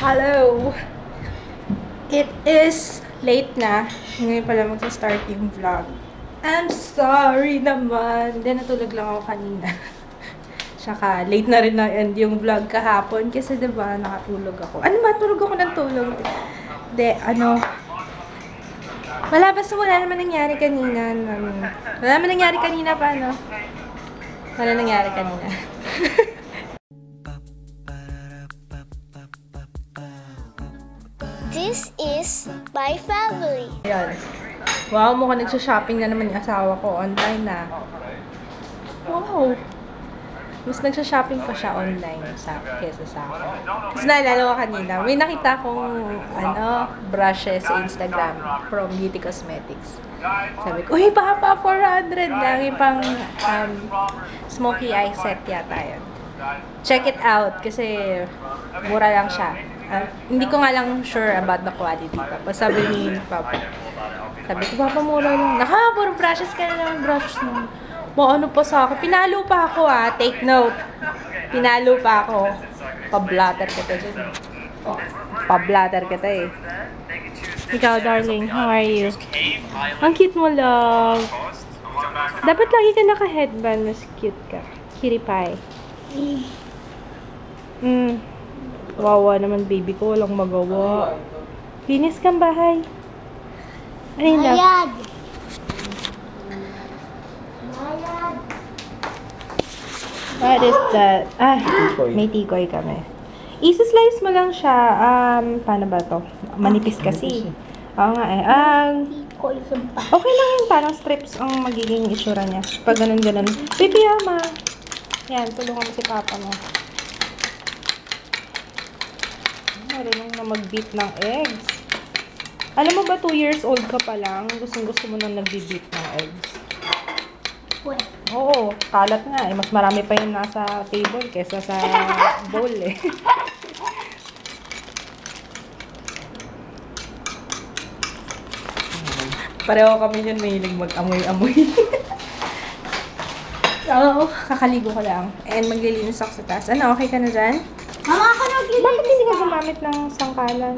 Hello! It is late na. Ngayon pala magsa-start yung vlog. I'm sorry naman. Hindi, natulog lang ako kanina. Tsaka, late na rin na-end yung vlog kahapon. Kasi diba, nakatulog ako. Ano ba? Tulog ako ng tulog. Hindi, basta wala naman nangyari kanina. Wala naman nangyari kanina pa, no? Wala nangyari kanina. This is my family. Ayan. Wow, mukhang nagsha-shopping na naman yung asawa ko. Online na. Wow. Mas nagsha-shopping pa siya online kesa sa akin. Kasi naalala ko kanina, may nakita akong brushes sa Instagram from Beauty Cosmetics. Sabi ko, uy, baka pa 400 lang. Yung pang smoky eye set yata yun. Check it out kasi mura lang siya. Hindi ko nga lang sure about the quality. Tapos sabi ni Papa, sabi ko, Papa, mura lang. Puro brushes ka na naman, brushes mo. Ano pa sa akin? Pinalo pa ako take note. Pinalo pa ako. Pa-blatter kita dyan. Pa-blatter kita eh. Ikaw, darling, how are you? Ang cute mo, love. Dapat lagi ka naka-headband, mas cute ka. Cutie pie. Wawa naman, baby ko. Walang magawa. Linis kang bahay. Ano yun, love? Mayad. What is that? May tikoy kami. Isi-slice mo lang siya. Paano ba to? Manipis kasi. Oo nga eh. Okay lang yun. Parang strips ang magiging itsura niya. Pag ganun-ganun. Baby, ama. Yan, tulungan mo si Papa mo. Marunong na mag-beat ng eggs. Alam mo ba, 2 years old ka pa lang, gustong-gusto mo nang nag-beat ng eggs? Oo, kalat nga eh. Mas marami pa yung nasa table kesa sa bowl eh. Pareho kami yun, mahilig mag-amoy-amoy. So, kakaligo ko lang. And maglilinis ako sa taas. Ano, okay ka na dyan? Mama, ako naglilinis. Bakit hindi ka gumamit ng sangkalan?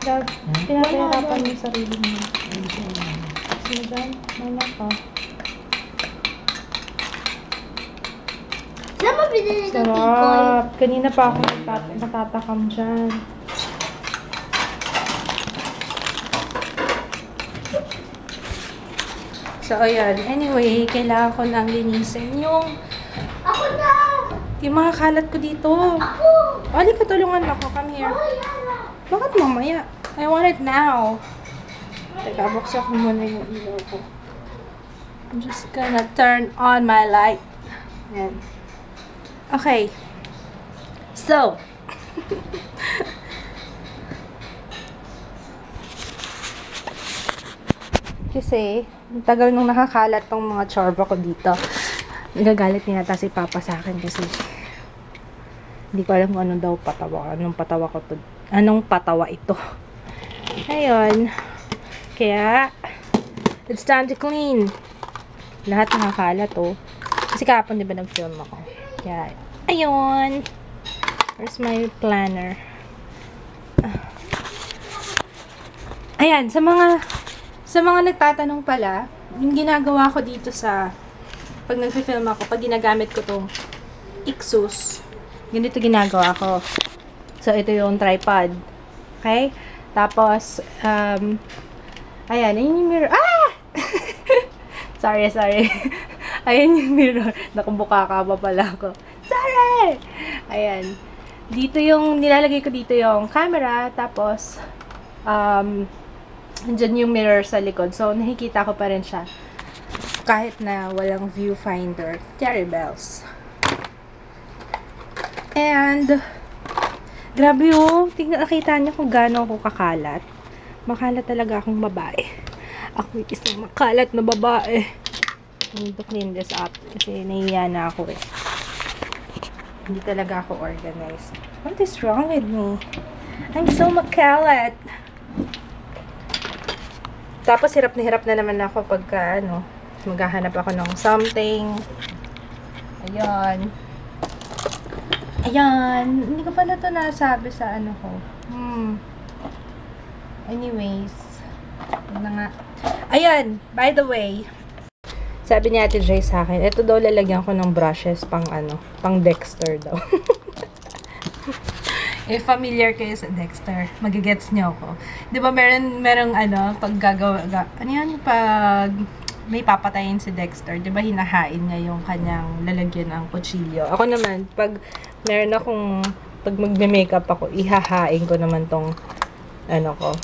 Dad, pinapahirapan mo yung sarili mo. Sino dyan? Mana ka. Saan mo pinili ng tikoy? Sarap. Kanina pa ako natatakam dyan. So, ayan. Anyway, kailangan ko lang linisin yung mga kalat ko dito. Ako! Ali ka, tulungan ako. Come here. Bakit mamaya? I want it now. Teka, buksan ko muna yung ilaw ko. I'm just gonna turn on my light. Ayan. Okay. So. Kasi, tagal nung nakakalat tong mga chorba ko dito. Nagagalit niya yata si Papa sa akin kasi hindi ko alam kung anong daw patawa. Anong patawa ito. Ayun. Kaya, it's time to clean. Lahat nakakalat, oh. Kasi kahapon, di ba, nag-film ako. Kaya, ayun. Where's my planner? Ayan, sa mga nagtatanong pala, yung ginagawa ko dito pag nag-film ako, pag ginagamit ko tong Ixus, ganito ginagawa ko. So, ito yung tripod. Okay? Tapos, ayan, ayun yung mirror. Sorry. Ayan yung mirror. Nakabuka ka pa pala ako. Sorry! Ayan. Dito nilalagay ko dito yung camera, tapos, andyan yung mirror sa likod. So, nakikita ko pa rin siya. Kahit na walang viewfinder. Cherry bells. And, grabe nakita niyo kung gaano ako kakalat. Makalat talaga akong babae. Ako isang makalat na babae. I need to clean this up. Kasi nahiya na ako eh. Hindi talaga ako organized. What is wrong with me? I'm so makalat. Tapos hirap na naman ako pagka maghahanap ako ng something. Ayan. Ayan. Hindi ko pala ito nasabi sa ano ko. Anyways. Yun na nga. Ayan. By the way. Sabi ni Ate Jay sa akin, ito daw lalagyan ko ng brushes pang ano, pang Dexter daw. If familiar kayo sa Dexter, magigets niyo ako. 'Di ba merong ano, pag gagawa, ano yan, pag may papatayin si Dexter, 'di ba hinahain niya yung kanyang lalagyan ng kutsilyo. Ako naman, pag meron akong, pag magme-makeup ako, ihahain ko naman tong, ano ko,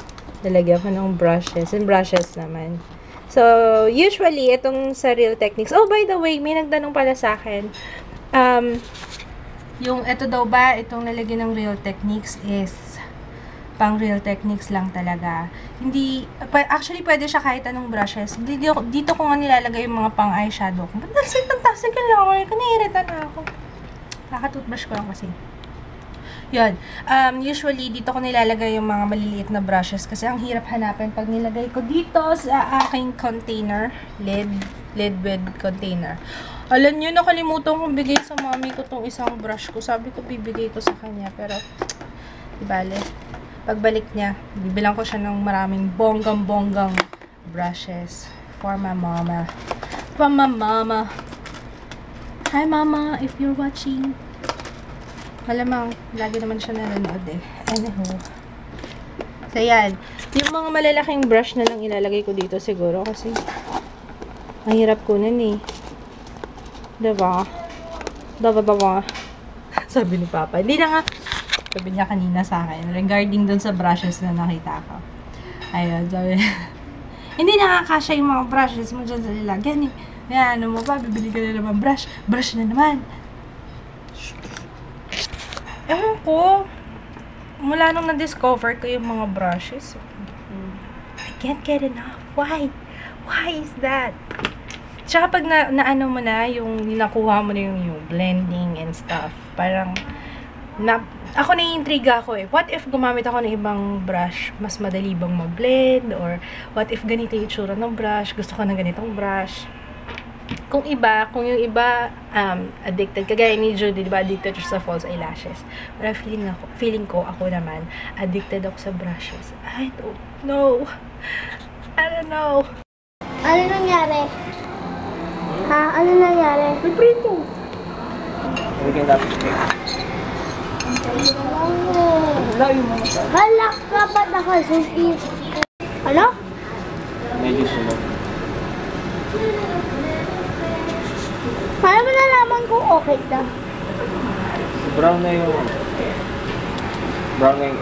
lalagyan ko ng brushes. And brushes naman. So, usually, itong sa Real Techniques, oh, by the way, may nagtanong pala sa akin, yung ito daw ba, itong nalagyan ng Real Techniques is pang Real Techniques lang talaga. Hindi, actually, pwede siya kahit anong brushes. Dito ko nga nilalagay yung mga pang eyeshadow ko. Ba't nagsitantasin ka lang ako? Kanirita na ako. Kakatoothbrush ko lang kasi. Yun. Usually, dito ko nilalagay yung mga maliliit na brushes kasi ang hirap hanapin pag nilagay ko dito sa aking container. Lid with container. Alam nyo, nakalimutan kong bigay sa mami ko tong isang brush ko. Sabi ko, bibigay ko sa kanya. Pero, di bale. Pagbalik niya, bibilang ko siya ng maraming bonggang-bonggang brushes for my mama. For my mama. Hi, mama, if you're watching. Malamang, lagi naman siya nanonood eh. Anywho. So, yan. Yung mga malalaking brush na lang ilalagay ko dito siguro kasi ang hirap kunin eh. Diba? Diba? Sabi ni Papa. Hindi na nga. Sabi niya kanina sa akin regarding dun sa brushes na nakita ko. Ayun, sabi hindi nakakasya yung mga brushes mo dyan sa lalagyan eh. Kaya ano mo pa, bibili ka na naman brush. Brush na naman. Ewan ko, mula nung na-discover ko yung mga brushes, I can't get enough. Why? Why is that? Tsaka pag naano mo na, yung nakuha mo na yung blending and stuff, parang, ako naiintriga ako eh. What if gumamit ako ng ibang brush? Mas madali bang mag-blend? Or what if ganito yung itsura ng brush? Gusto ko ng ganitong brush? Kung yung iba addicted, kagaya ni Judy, diba, addicted siya sa false eyelashes. Pero feeling ko, ako naman, addicted ako sa brushes. I don't know. I don't know. Ano nangyari? Ha? Ano nangyari? Prito. Bigyan natin steak. Halak ka ba nakasungkit? Ano? Medyo sunog. Paano mo nalaman kung okay na? Brown na yung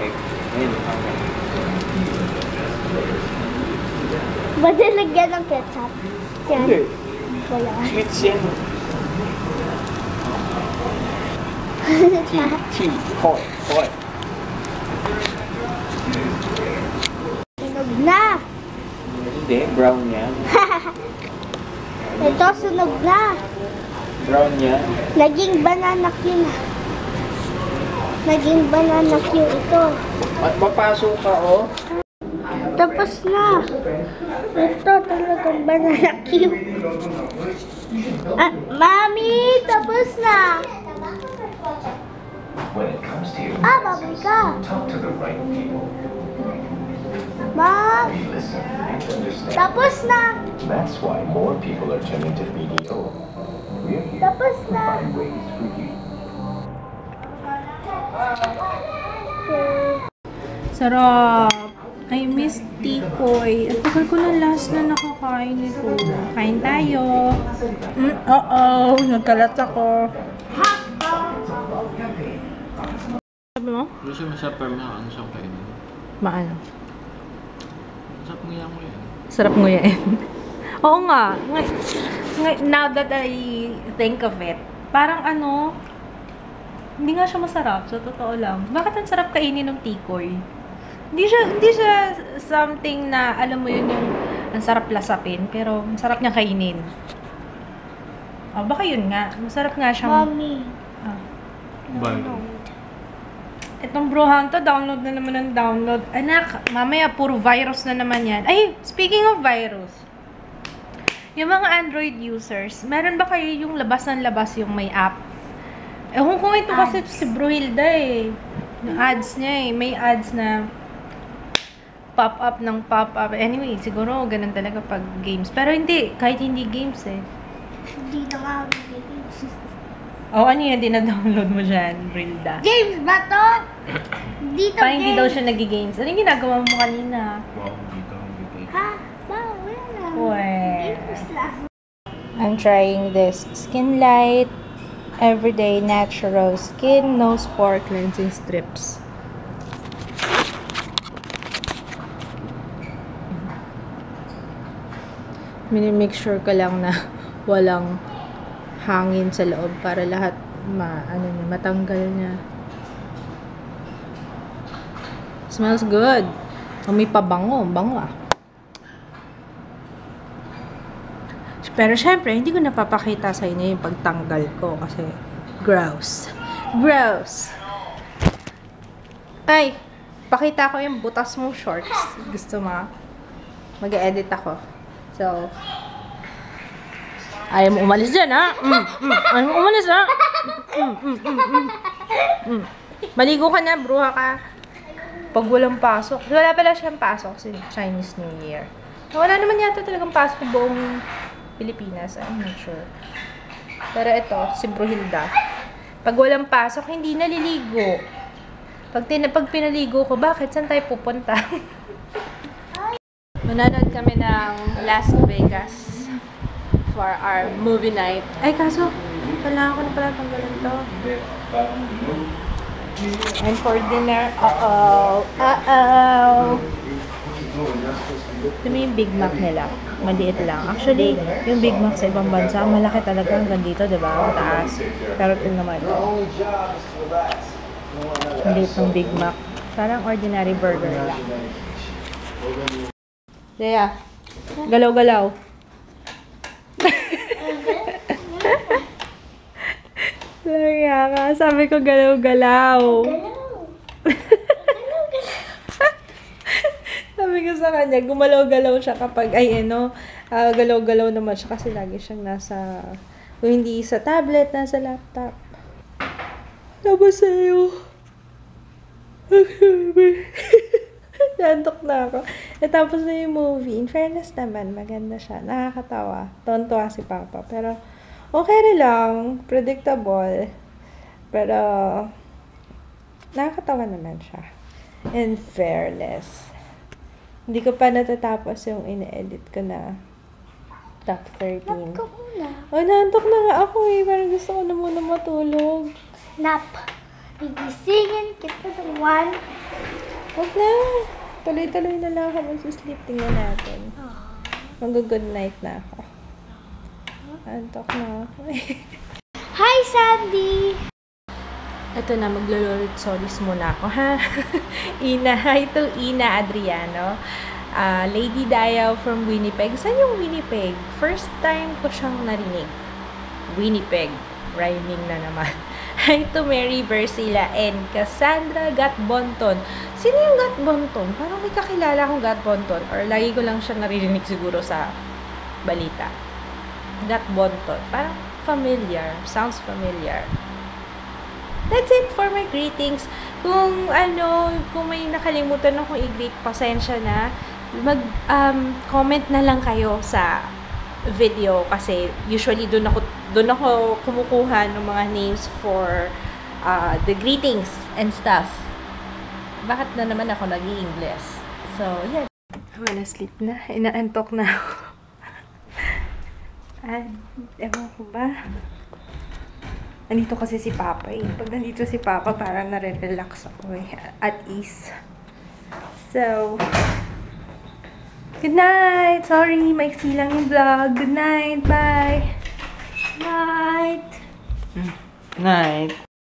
egg. Ayun, okay. Ba't nilagyan ng ketchup? Yan. Hindi. Wala. Sweets yan. Koi. Sunog na! Hindi, brown yan. Ito, sunog na! Brown yan. Naging banana cue na. Naging banana cue ito. At papasok ka, oh. Tapos na. Ito talagang banana cue. Ah, Mami, tapos na. When it comes to you, Baboy ka. talk to the right people. Ma, They listen and understand. tapos na. That's why more people are turning to BDO. We're here Tapos to na. find ways for you. Sarap. I miss tikoy. At tagal ko na last na nakakain ito. Kain tayo. Nagkalat ako. Sabi mo? Gusto mo sa perma, ano siyang kainin? Maano? Sarap ngayon mo yan. Sarap nguyain. Oo nga. Now that I think of it, parang ano, hindi nga siya masarap, sa totoo lang. Bakit ang sarap kainin ng tikoy? Hindi siya something na, alam mo yun, yung ang sarap lasapin, pero masarap niya kainin. Baka yun nga. Masarap nga siyang... Mami. Itong bruhan to, download na naman ng download. Anak, mamaya puro virus na naman yan. Ay, speaking of virus, yung mga Android users, meron ba kayo yung labas ng labas yung may app? Ewan ko ito kasi si Bruhilda eh. Yung ads niya eh. May ads na pop-up ng pop-up. Anyway, siguro ganun talaga pag games. Pero hindi, kahit hindi games eh. Hindi na nga games. Oh, ano yan? Dina-download mo dyan, Brilda? Games ba to? Dito Pa, hindi daw games. siya nag-games. Ano yung ginagawa mo kanina? Wow, dito ang bigay. Ha? Ba, wala lang. Well, Games lang. I'm trying this Skin Light Everyday Natural Skin No Spore Cleansing Strips. Minimake sure ko lang na walang hangin sa loob para lahat matanggal niya. Smells good. May pabango. Bango ah. Pero syempre, hindi ko napapakita sa inyo yung pagtanggal ko kasi gross. Gross. Ay, pakita ko yung butas mong shorts. Gusto mo? Mag-edit ako. So, ayaw mo umalis dyan, ha? Ayaw mo umalis, ha? Maligo ka na, bruha ka. Pag walang pasok. Wala pala siyang pasok kasi Chinese New Year. Wala naman yata talagang pasok buong Pilipinas. I'm not sure. Pero ito, si Bruhilda. Pag walang pasok, hindi naliligo. Pag pinaligo ko, bakit? Saan tayo pupunta? Mananood kami ng Las Vegas for our movie night. Ay, kaso, kailangan ko na pala tanggalin to. And for dinner, ito yung Big Mac nila. Maliit lang. Actually, yung Big Mac sa ibang bansa, malaki talaga hanggang dito, diba? Mataas. Pero ito naman. Maliit ng Big Mac. Parang ordinary burger lang. Dea, galaw-galaw. Sorry ka. Sabi ko galaw-galaw. Sabi ko sa kanya, gumalaw-galaw siya kapag, galaw-galaw naman siya kasi lagi siyang nasa, kung hindi sa tablet, nasa laptop. Tapos sa'yo. Nantok na ako. Tapos na yung movie. In fairness naman, maganda siya. Nakakatawa. Tontuwa si Papa. Pero, okay rin lang. Predictable. Pero, nakakatawa naman siya. In fairness. Hindi ko pa natatapos yung ine-edit ko na top 13. Nap ka muna. Oh, nantok na nga ako eh. Parang gusto ko na muna matulog. Nap. Gigisingin kita ng 1. Huwag na. Tuloy-tuloy na lang ako mag-sleep. Tingnan natin. Mag-good night na ako. Antok na ako eh. Hi, Sandy! Ito na, maglo-solis muna ako, ha? Hi to Ina Adriano. Lady Dayaw from Winnipeg. Saan yung Winnipeg? First time ko siyang narinig. Winnipeg. Rhyming na naman. Hi to Mary Versila and Cassandra Gatbonton. Sino yung Gatbonton? Parang may kakilala akong Gatbonton. Or lagi ko lang siya naririnig siguro sa balita. Gatbonton. Parang familiar. Sounds familiar. That's it for my greetings. Kung may nakalimutan akong i-greet, pasensya na. Comment na lang kayo sa video kasi usually doon ako kumukuha ng mga names for the greetings and stuff. Bakit na naman ako nag-i-English? So, yeah. I wanna sleep na. Inaantok na ako. Ewan ko ba? Nandito kasi si Papa eh. Pag nandito si Papa, parang nare-relax ako eh. At ease. So, good night! Sorry, maiksi lang yung vlog. Good night! Bye! Night! Night.